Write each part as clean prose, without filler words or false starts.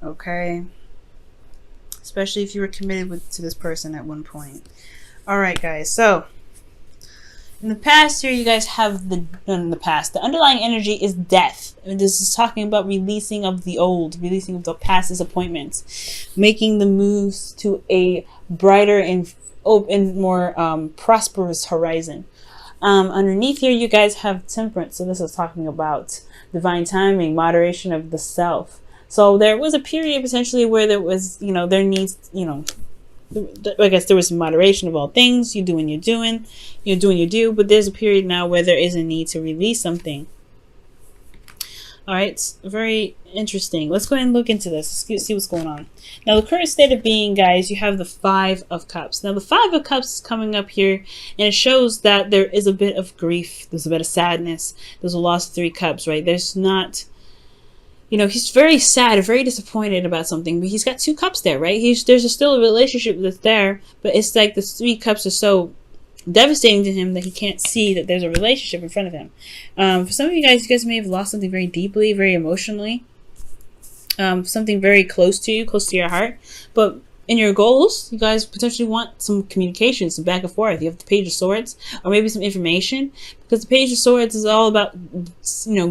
Okay? Especially if you were committed to this person at one point. Alright, guys. So, in the past here, you guys have the underlying energy is death. And this is talking about releasing of the old, releasing of the past disappointments, making the moves to a brighter and more prosperous horizon. Underneath here, you guys have temperance. So this is talking about divine timing, moderation of the self. So there was a period potentially where there was, there needs, I guess there was some moderation of all things. You're doing your do, but there's a period now where there is a need to release something. All right, it's very interesting. Let's go ahead and look into this. Let's see what's going on. Now, the current state of being, guys, you have the Five of Cups. Now, the Five of Cups is coming up here, and it shows that there is a bit of grief. There's a bit of sadness. There's a loss of 3 cups, right? There's not... he's very sad, very disappointed about something, but he's got 2 cups there, right? There's still a relationship that's there, but it's like the 3 cups are so devastating to him that he can't see that there's a relationship in front of him. For some of you guys may have lost something very deeply, very emotionally, something very close to you, close to your heart. But in your goals, you guys potentially want some communication, some back and forth. You have the Page of Swords, or maybe some information, because the Page of Swords is all about,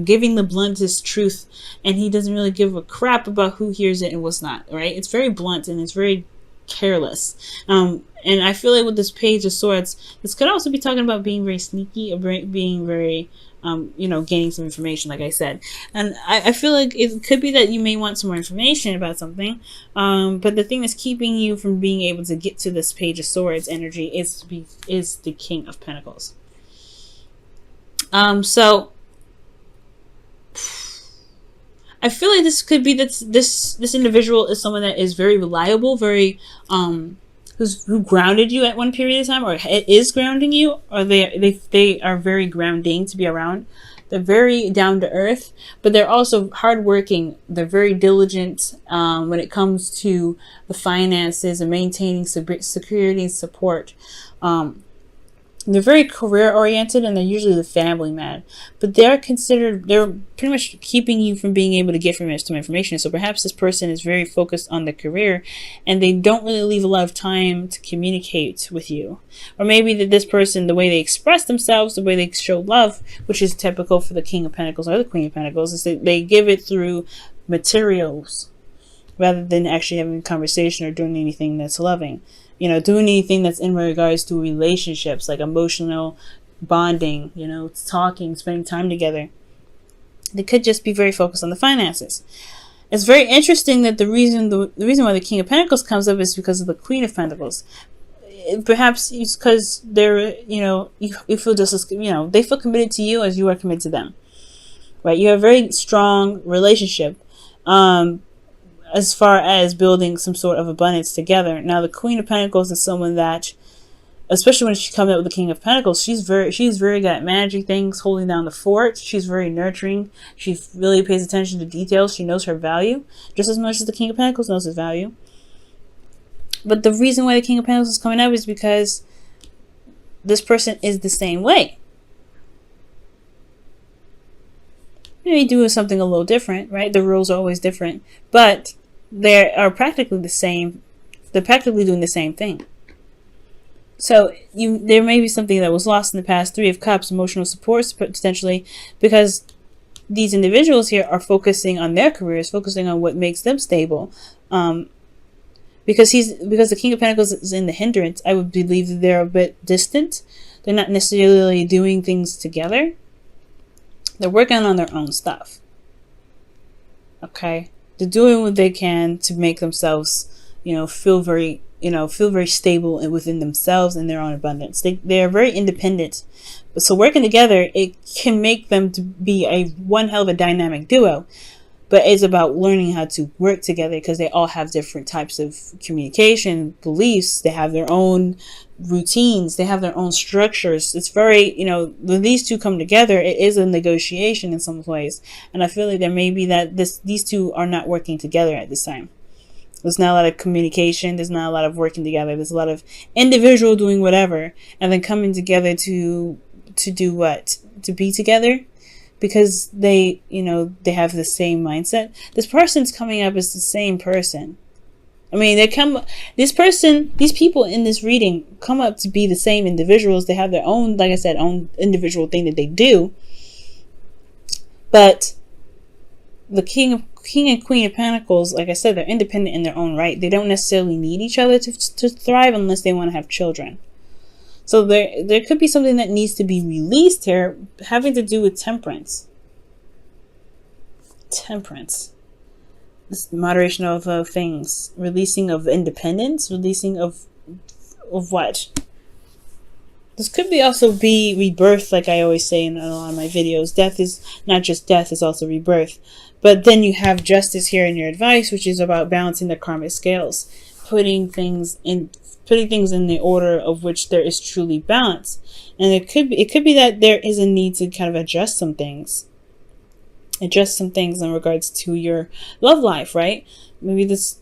giving the bluntest truth, and he doesn't really give a crap about who hears it and what's not, right? It's very blunt and it's very careless. And I feel like with this Page of Swords, this could also be talking about being very sneaky, or being very, gaining some information, like I said. And I feel like it could be that you may want some more information about something. But the thing that's keeping you from being able to get to this Page of Swords energy is the King of Pentacles. So I feel like this could be that this individual is someone that is very reliable, very who grounded you at one period of time, or is grounding you, or they are very grounding to be around. They're very down to earth, but they're also hardworking. They're very diligent when it comes to the finances and maintaining security and support. They're very career oriented, and they're usually the family man, but they're pretty much keeping you from being able to get some information. So perhaps this person is very focused on the career, and they don't really leave a lot of time to communicate with you. Or maybe that this person, the way they express themselves, the way they show love, which is typical for the King of Pentacles or the Queen of Pentacles, is that they give it through materials rather than actually having a conversation or doing anything that's loving. Doing anything that's in regards to relationships, like emotional bonding, talking, spending time together. They could just be very focused on the finances. It's very interesting that the reason why the King of Pentacles comes up is because of the Queen of Pentacles. Perhaps it's because they're, you feel just as, they feel committed to you as you are committed to them, right? You have a very strong relationship. As far as building some sort of abundance together. Now, the Queen of Pentacles is someone that, especially when she comes up with the King of Pentacles, she's very good at managing things, holding down the fort. She's very nurturing. She really pays attention to details. She knows her value just as much as the King of Pentacles knows his value. But the reason why the King of Pentacles is coming up is because this person is the same way. Maybe doing something a little different, right? The rules are always different, but they are practically the same. They're practically doing the same thing. So there may be something that was lost in the past. 3 of Cups, emotional support potentially, because these individuals here are focusing on their careers, focusing on what makes them stable. Because the King of Pentacles is in the hindrance, I would believe that they're a bit distant. They're not necessarily doing things together. They're working on their own stuff. Okay? They're doing what they can to make themselves, feel very stable within themselves and their own abundance. They are very independent. So working together, it can make them to be one hell of a dynamic duo. But it's about learning how to work together, because they all have different types of communication, beliefs. They have their own routines. They have their own structures. It's very, when these two come together, it is a negotiation in some ways. And I feel like there may be that these two are not working together at this time. There's not a lot of communication. There's not a lot of working together. There's a lot of individual doing whatever, and then coming together to do what? To be together. because they, they have the same mindset. This person's coming up as the same person. I mean, these people in this reading come up to be the same individuals. They have their own, like I said, own individual thing that they do. But the King and Queen of Pentacles, like I said, they're independent in their own right. They don't necessarily need each other to thrive unless they want to have children. So there could be something that needs to be released here, having to do with temperance. Temperance. This moderation of things. Releasing of independence. Releasing of what? This could also be rebirth, like I always say in a lot of my videos. Death is not just death, it's also rebirth. But then you have justice here in your advice, which is about balancing the karmic scales. Putting things in the order of which there is truly balance. And it could be that there is a need to kind of adjust some things. Adjust some things in regards to your love life, right? Maybe this,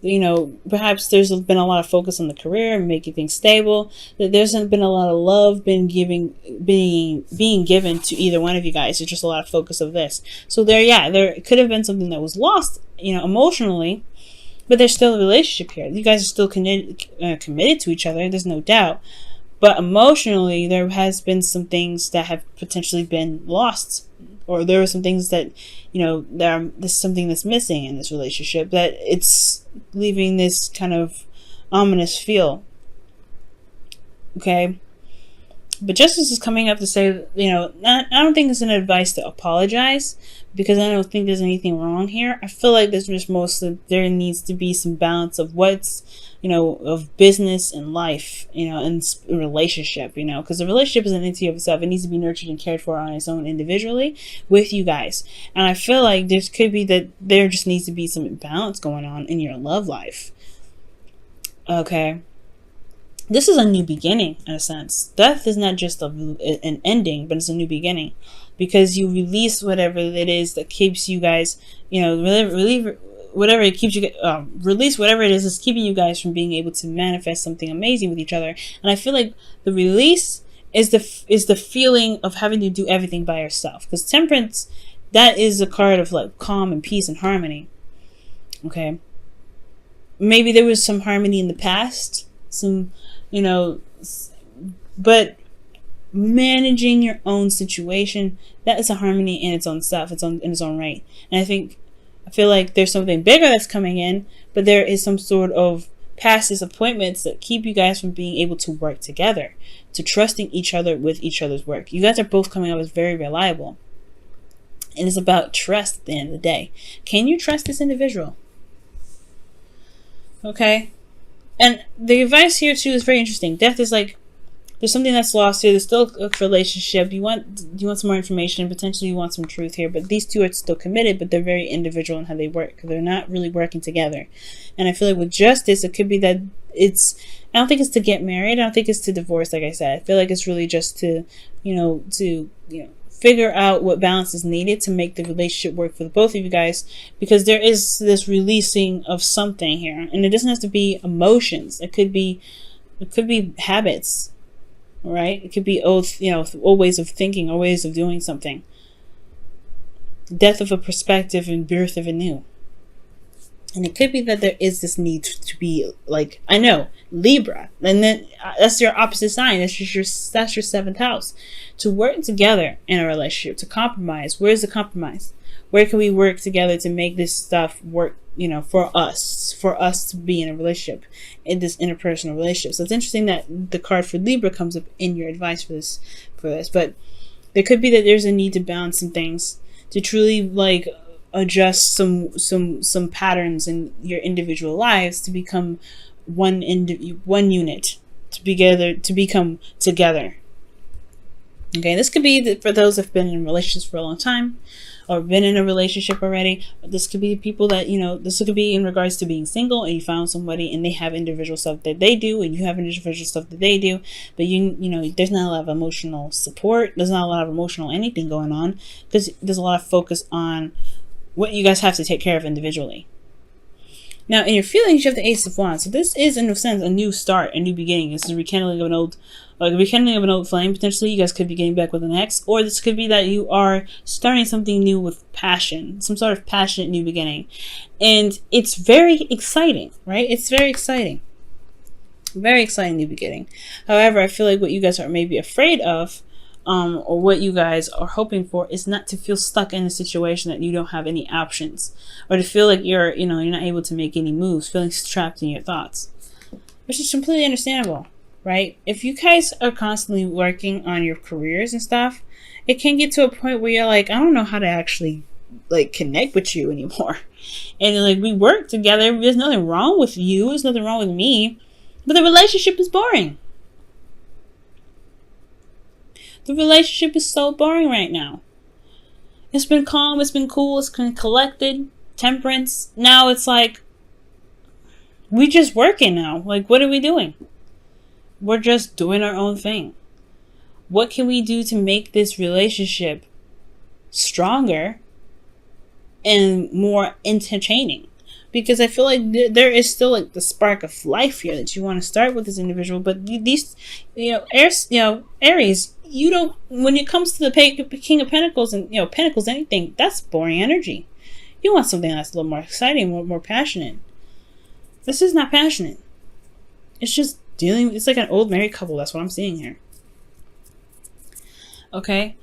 perhaps there's been a lot of focus on the career and making things stable. That there's been a lot of love being given to either one of you guys. It's just a lot of focus of this. So there could have been something that was lost, emotionally, but there's still a relationship here. You guys are still committed to each other. There's no doubt. But emotionally, there has been some things that have potentially been lost. Or there are some things that, there's something that's missing in this relationship, that it's leaving this kind of ominous feel. Okay? But justice is coming up to say, I don't think it's an advice to apologize, because I don't think there's anything wrong here. I feel like there's just mostly, there needs to be some balance of what's, of business and life, and relationship, because the relationship is an entity of itself. It needs to be nurtured and cared for on its own individually with you guys. And I feel like there could be that there just needs to be some balance going on in your love life. Okay. This is a new beginning, in a sense. Death is not just an ending, but it's a new beginning. Because you release whatever it is that keeps you guys, release whatever it is that's keeping you guys from being able to manifest something amazing with each other. And I feel like the release is the feeling of having to do everything by yourself. Because temperance, that is a card of like calm and peace and harmony. Okay? Maybe there was some harmony in the past. But managing your own situation, that is a harmony in its own self, in its own right. And I feel like there's something bigger that's coming in, but there is some sort of past disappointments that keep you guys from being able to work together, to trusting each other with each other's work. You guys are both coming up as very reliable. And it's about trust at the end of the day. Can you trust this individual? Okay? And the advice here too is very interesting. Death is like, there's something that's lost here. There's still a relationship. You want some more information. Potentially you want some truth here. But these two are still committed, but they're very individual in how they work. They're not really working together. And I feel like with justice, it could be that I don't think it's to get married. I don't think it's to divorce, like I said. I feel like it's really just to, figure out what balance is needed to make the relationship work for the both of you guys, because there is this releasing of something here, and it doesn't have to be emotions. It could be habits, right? It could be old ways of thinking or ways of doing something. Death of a perspective and birth of a new. And it could be that there is this need to be like, I know, Libra, and then that's your opposite sign. That's your seventh house. To work together in a relationship, to compromise. Where's the compromise? Where can we work together to make this stuff work, for us to be in a relationship, in this interpersonal relationship? So it's interesting that the card for Libra comes up in your advice for this. But there could be that there's a need to balance some things, to truly like adjust some patterns in your individual lives to become one unit, to become together. Okay, this could be for those who've been in relationships for a long time or been in a relationship already. This could be people that, this could be in regards to being single and you found somebody and they have individual stuff that they do and you have individual stuff that they do, but there's not a lot of emotional support. There's not a lot of emotional anything going on because there's a lot of focus on what you guys have to take care of individually. Now, in your feelings, you have the Ace of Wands. So this is, in a sense, a new start, a new beginning. This is a rekindling of an old, like a rekindling of an old flame. Potentially, you guys could be getting back with an ex, or this could be that you are starting something new with passion, some sort of passionate new beginning, and it's very exciting, right? It's very exciting, very exciting new beginning. However, I feel like what you guys are maybe afraid of, or what you guys are hoping for, is not to feel stuck in a situation that you don't have any options, or to feel like you're not able to make any moves, feeling trapped in your thoughts, which is completely understandable, right? If you guys are constantly working on your careers and stuff, it can get to a point where you're like, I don't know how to actually like connect with you anymore. And like, we work together, there's nothing wrong with you, there's nothing wrong with me, but the relationship is boring. The relationship is so boring right now. It's been calm, it's been cool, it's been collected, temperance. Now it's like, we just working now. Like, what are we doing? We're just doing our own thing. What can we do to make this relationship stronger and more entertaining? Because I feel like there is still like the spark of life here that you want to start with this individual, but these, Aries, you don't. When it comes to the King of Pentacles and Pentacles, anything, that's boring energy. You want something that's a little more exciting, more passionate. This is not passionate. It's just dealing. It's like an old married couple. That's what I'm seeing here. Okay.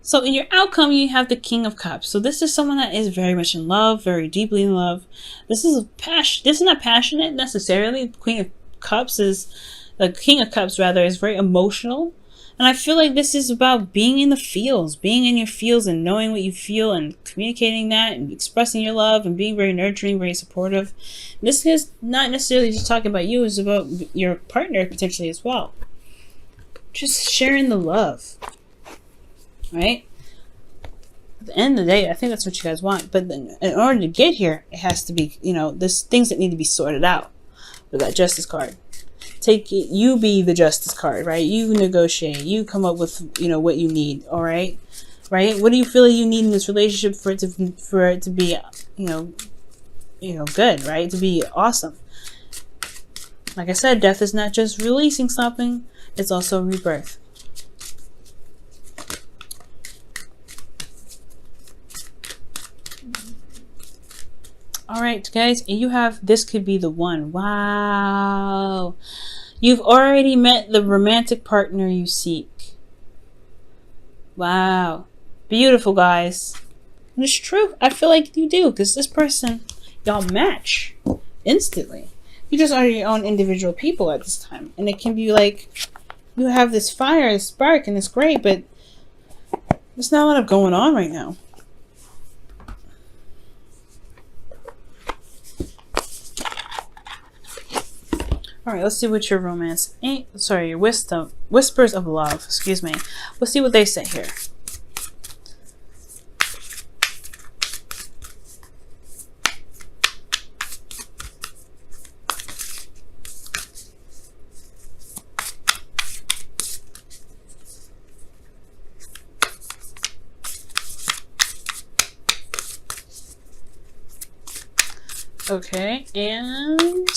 So in your outcome, you have the King of Cups. So this is someone that is very much in love, very deeply in love. This is not passionate necessarily. The King of Cups is very emotional. And I feel like this is about being in the feels, being in your feels and knowing what you feel and communicating that and expressing your love and being very nurturing, very supportive. This is not necessarily just talking about you, it's about your partner potentially as well. Just sharing the love. Right? At the end of the day, I think that's what you guys want. But then, in order to get here, it has to be, there's things that need to be sorted out with that Justice card. You be the Justice card, right? You negotiate. You come up with, what you need, all right? Right? What do you feel like you need in this relationship for it to be, good, right? To be awesome. Like I said, death is not just releasing something, it's also rebirth. Alright, guys, and you have this could be the one. Wow. You've already met the romantic partner you seek. Wow. Beautiful, guys. And it's true. I feel like you do, because this person, y'all match instantly. You just are your own individual people at this time. And it can be like, you have this fire, this spark, and it's great, but there's not a lot of going on right now. Alright, let's see what your romance your whispers of love, excuse me. Let's see what they say here. Okay, and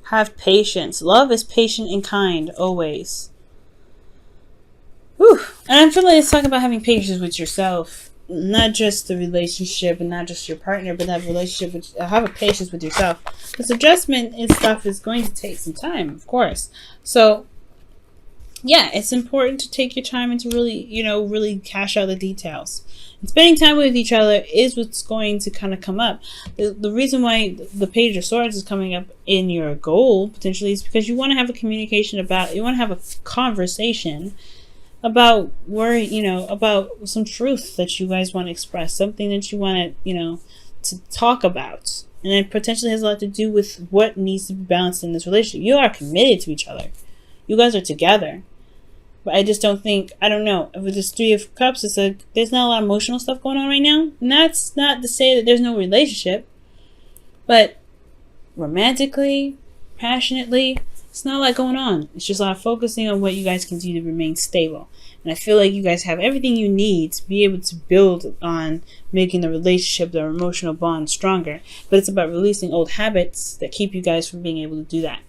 have patience. Love is patient and kind, always. Whew. And I'm feeling it's talking about having patience with yourself. Not just the relationship and not just your partner, but that relationship with, have a patience with yourself. This adjustment and stuff is going to take some time, of course. So, yeah, it's important to take your time and to really, really cash out the details. And spending time with each other is what's going to kind of come up. The reason why the Page of Swords is coming up in your goal, potentially, is because you want to have a communication you want to have a conversation about about some truth that you guys want to express, something that you want to talk about. And it potentially has a lot to do with what needs to be balanced in this relationship. You are committed to each other. You guys are together. But I just don't think, I don't know, with this Three of Cups, it's like, there's not a lot of emotional stuff going on right now. And that's not to say that there's no relationship. But romantically, passionately, It's not a lot going on. It's just a lot of focusing on what you guys can do to remain stable. And I feel like you guys have everything you need to be able to build on making the relationship, the emotional bond stronger. But it's about releasing old habits that keep you guys from being able to do that.